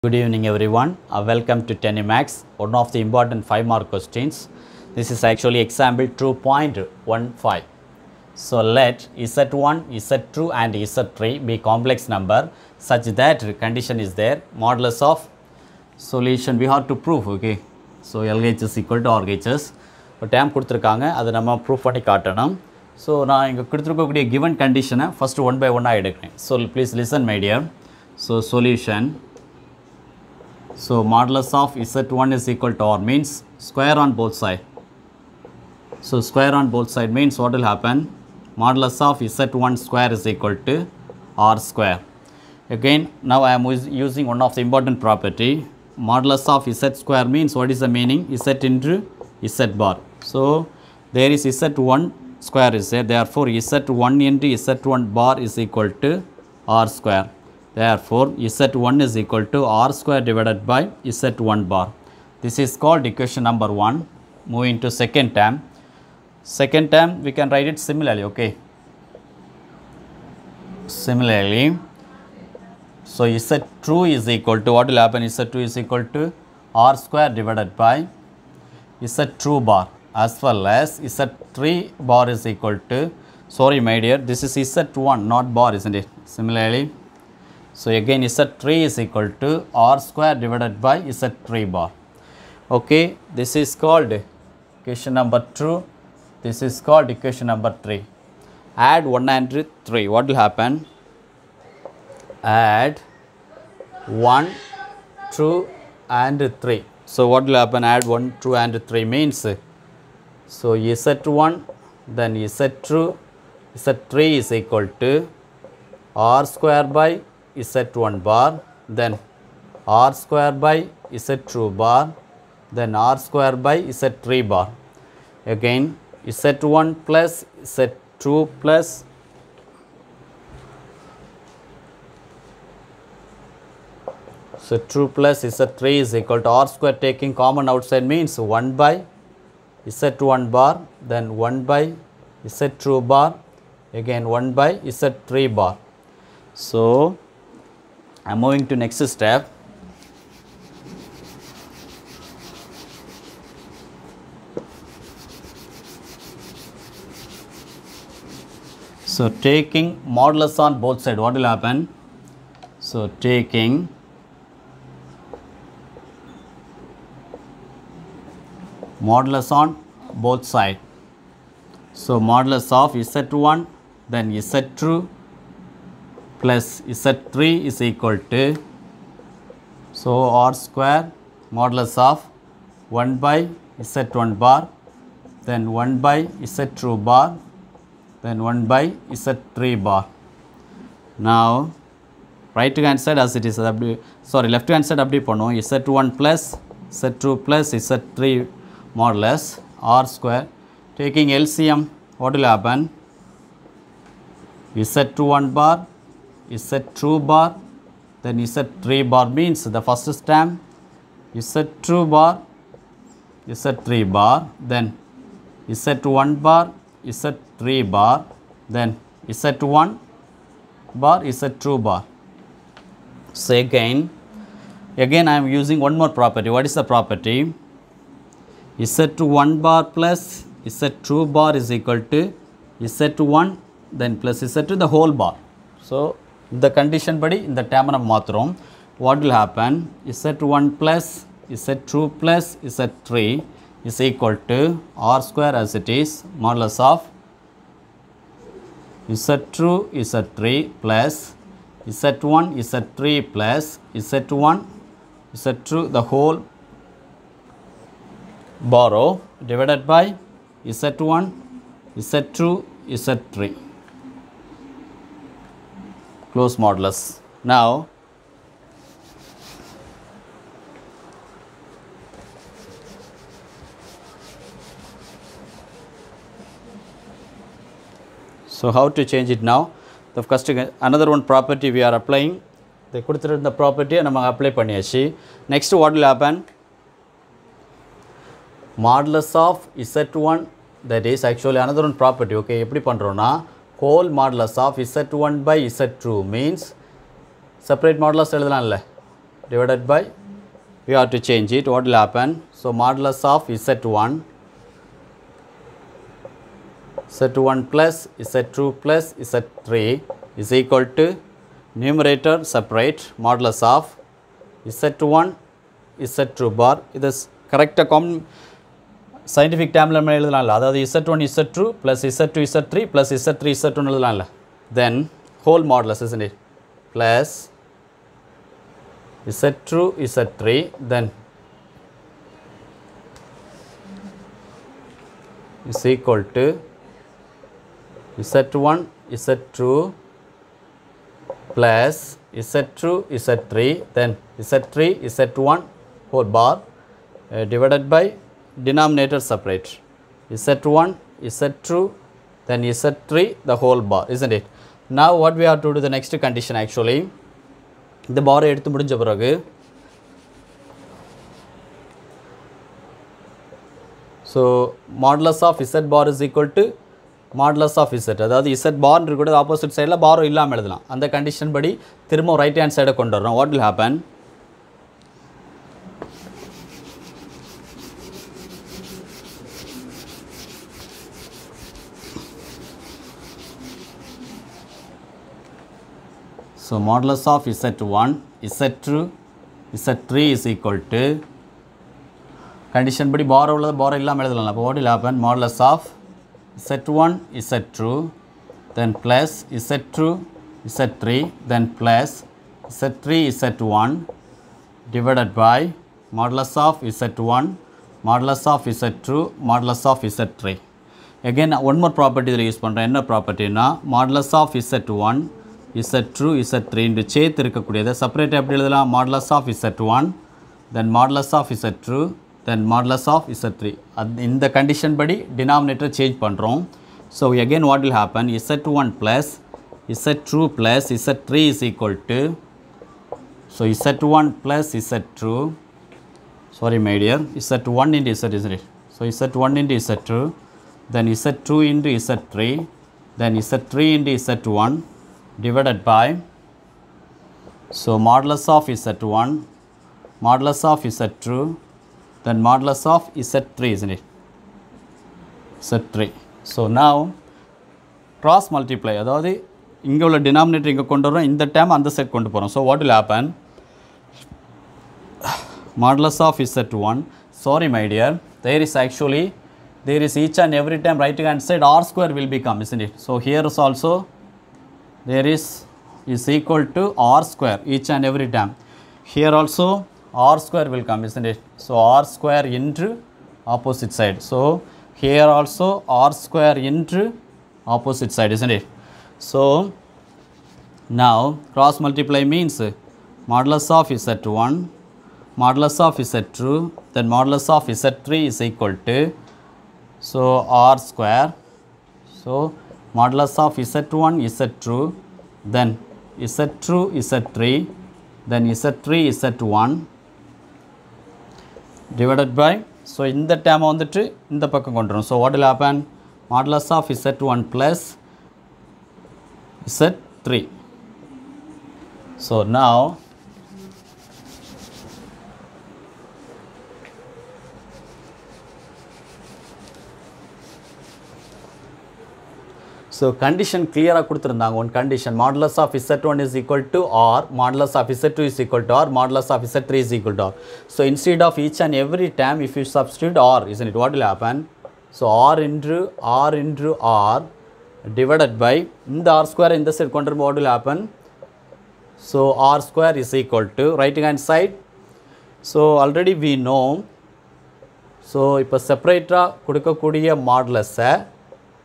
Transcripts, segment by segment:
Good evening everyone. Welcome to TennyMax, one of the important 5-mark questions. This is actually example 2.15. So let Z1, Z2 and Z3 be complex number such that condition is there. Modulus of solution we have to prove, okay. So LH is equal to RHS. இப்போ dam கொடுத்துருக்காங்க அதை நம்ம proof பண்ணி காட்டணும். So நான் இங்கே கொடுத்துருக்கக்கூடிய given கண்டிஷனை ஃபஸ்ட்டு ஒன் பை ஒன்னாக எடுக்கிறேன். So please listen my dear. So solution. So modulus of Z1 is equal to R means square on both side. So square on both side means what will happen? Modulus of Z1 square is equal to R square. Again, now I am using one of the important property. Modulus of Z square means what is the meaning? Z into Z bar. So there is Z1 square is there. Therefore Z1 into Z1 bar is equal to R square. Therefore, Z1 is equal to R square divided by Z1 bar. This is called equation number 1. Moving to second term. Second term, we can write it similarly, okay. Similarly, so Z2 is equal to, what will happen? Z2 is equal to R square divided by Z2 bar, as well as Z3 bar is equal to, sorry my dear, this is Z1 not bar, isn't it? Similarly, so again Z3 is equal to R square divided by Z3 bar. Okay, this is called equation number 2. This is called equation number 3. Add 1 and 3. What will happen? Add 1, 2 and 3. So what will happen? Add 1, 2 and 3 means, so Z1 then Z2, Z3 is equal to R square by Z1 bar, then R square by Z2 bar, then R square by Z3 bar. Again Z1 plus Z2 plus Z2 plus Z3 is equal to R square, taking common outside means 1 by Z1 bar, then 1 by Z2 bar, again 1 by Z3 bar. So I am moving to next step. So taking modulus on both sides, what will happen? So taking modulus on both sides. So modulus of Z1 then Z2 plus Z3 is equal to, so R square modulus of 1 by Z1 bar, then 1 by Z2 bar, then 1 by Z3 bar. Now right hand side as it is, sorry left hand side apply பண்ணுவோம். Z1 plus Z2 plus Z3 modulus R square, taking LCM, what will happen? Z1 bar, Z2 bar, then Z3 bar means the first term Z2 bar, Z3 bar, then Z1 bar, Z3 bar, then Z1 bar, Z2 bar. So again I am using one more property. What is the property? Z1 bar plus Z2 bar is equal to Z1 then plus Z2 the whole bar. So the condition body in the term of matrum, what will happen? Z1 plus Z2 plus Z3 is equal to R square as it is, modulus of Z2 Z3 plus Z1 Z3 plus Z1 Z2 the whole borrow divided by Z1 Z2 Z3 close modulus. Now so how to change it now? The first another one property we are applying. They கொடுத்திருந்த property நம்ம apply பண்ணியாச்சு. Next what will happen? Modulus of Z1, that is actually another one property, okay. எப்படி பண்றோம்னா whole modulus of Z1 by Z2 means separate modulus எழுதலாம்ல. divided by, we have to change it, what will happen? So modulus of Z1 plus Z2 plus Z3 is equal to numerator separate modulus of Z1 Z2 bar. This is correct scientific term la eludhalam, adhaadu Z1 Z2 plus Z2 Z3 plus Z3 Z1 eludhalam. Then whole modulus, isn't it, plus Z2 Z3, then is equal to Z1 Z2 plus Z2 Z3, then Z3 Z1 whole bar divided by denominator separate Z1 Z2 then Z3 the whole bar, isn't it? Now what we have to do, the next condition actually, the bar எடுத்து முடிஞ்ச பிறகு so modulus of Z bar is equal to modulus of Z, அதாவது Z bar இருக்கிறது opposite சைடில் borrow இல்லாமல் எழுதலாம். அந்த condition படி திரும்ப ரைட் ஹேண்ட் சைடை கொண்டு வரோம். What will happen? So modulus of Z1 Z2 Z3 is equal to condition படி பாரோ உள்ளது பாரோ இல்லாமல் எழுதலாம். அப்போ what will happen? Modulus of Z1 Z2 then plus Z2 Z3 then plus Z3 Z1 divided by modulus of Z1 modulus of Z2 modulus of Z3. Again one more property இதில் use பண்ணுறேன். என்ன ப்ராப்பர்ட்டினா modulus of Z1 Z2 Z3 என்று சேர்த்து இருக்கக்கூடியதை separate எப்படி எழுதலாம்? modulus of Z1 then modulus of Z2 then modulus of Z3. இந்த condition படி denominator change பண்ணுறோம். So again what will happen? Z1 plus Z2 plus Z3 is equal to, so Z1 plus Z2, sorry my dear, Z1 into Z, isn't it? So Z1 into Z2 then Z2 into Z3 then Z3 into Z1 divided by, so modulus of Z1 modulus of Z2 then modulus of Z3, isn't it? Z3. So now cross multiply, அதாவது இங்கே உள்ள denominator இங்கே கொண்டு வரோம், இந்த term அந்த side கொண்டு போகிறோம். So what will happen? Modulus of Z1, sorry my dear, there is actually, there is each and every time right hand side r square will become, isn't it? So here is also there is equal to r square each and every time. Here also r square will come, isn't it? So r square into opposite side. So here also r square into opposite side, isn't it? So now cross multiply means modulus of Z1 modulus of Z2 then modulus of Z3 is equal to, so r square, so modulus of Z1 Z2 then Z2 Z3 then Z3 Z1 divided by, so இந்த term வந்துட்டு இந்த பக்கம் கொண்டு வரோம். So what will happen? Modulus of Z1 plus Z3. So now so condition clear கொடுத்திருந்தாங்க. one condition modulus of Z1 is equal to R, modulus of Z2 is equal to R, modulus of Z3 is equal to R. So instead of each and every term if you substitute R, isn't it, what will happen? So R into R divided by இந்த R square இந்த side கொண்டு வரும்போது what will happen? So R square is equal to right hand side, so already we know, so இப்போ செப்பரேட்டாக கொடுக்கக்கூடிய மாடுலஸை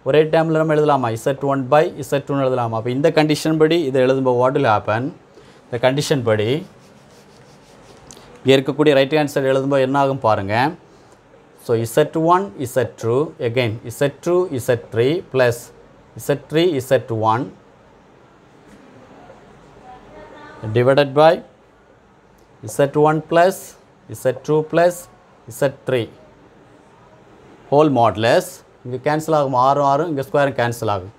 ஒரே டைமில் நம்ம எழுதலாமா? Z1 by Z2 எழுதலாமா? அப்போ இந்த கண்டிஷன் படி இதை எழுதும்போது what will happen? இந்த கண்டிஷன் படி இங்கே இருக்கக்கூடிய ரைட் ஹேண்ட் சைடு எழுதும்போது என்ன ஆகும் பாருங்கள். So Z1 Z2 again Z2 Z3 plus Z3 Z1 divided by Z1 plus Z2 plus Z3 whole modulus. இங்கே கேன்சல் ஆகும், ஆறும் இங்கே ஸ்கொயரும் கேன்சல் ஆகும்.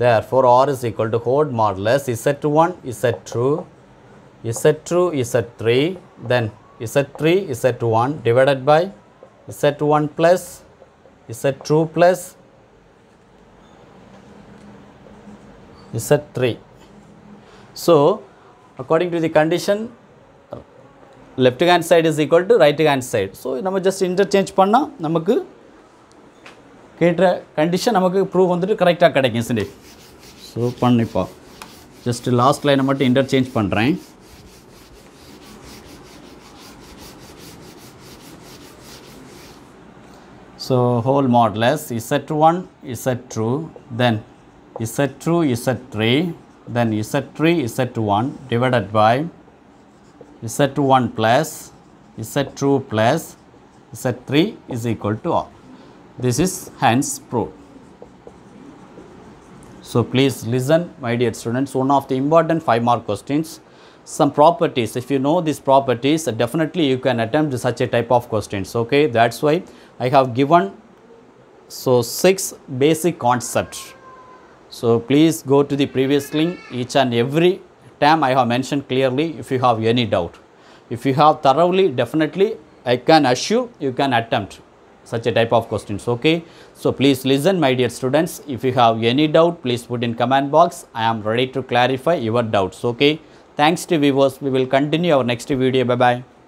Therefore R is equal to whole modulus Z1 Z2 Z true Z3, then Z3 Z1 divided by Z1 plus Z true plus Z3. So, according to the condition, left hand side is equal to right hand side. So, we just interchange panna namakku கேட்ட condition நமக்கு proof வந்துட்டு கரெக்ட்டா கிடைக்கும் isn't it? So பண்ணிப்பா just last line மட்டும் interchange பண்றேன். So whole modulus Z1 Z true, then Z true Z3, then Z3 Z1 divided by Z1 plus Z true plus Z3 is equal to R. This is hence proved. So please listen, my dear students, one of the important 5 mark questions. Some properties, if you know these properties, definitely you can attempt such a type of questions. Okay, that's why I have given 6 basic concepts. So please go to the previous link. Each and every time I have mentioned clearly. If you have any doubt, if you have thoroughly, definitely I can assure you can attempt such a type of questions. Okay, so please listen, my dear students. If you have any doubt, please put in comment box. I am ready to clarify your doubts. Okay, thanks to viewers. We will continue our next video. Bye bye.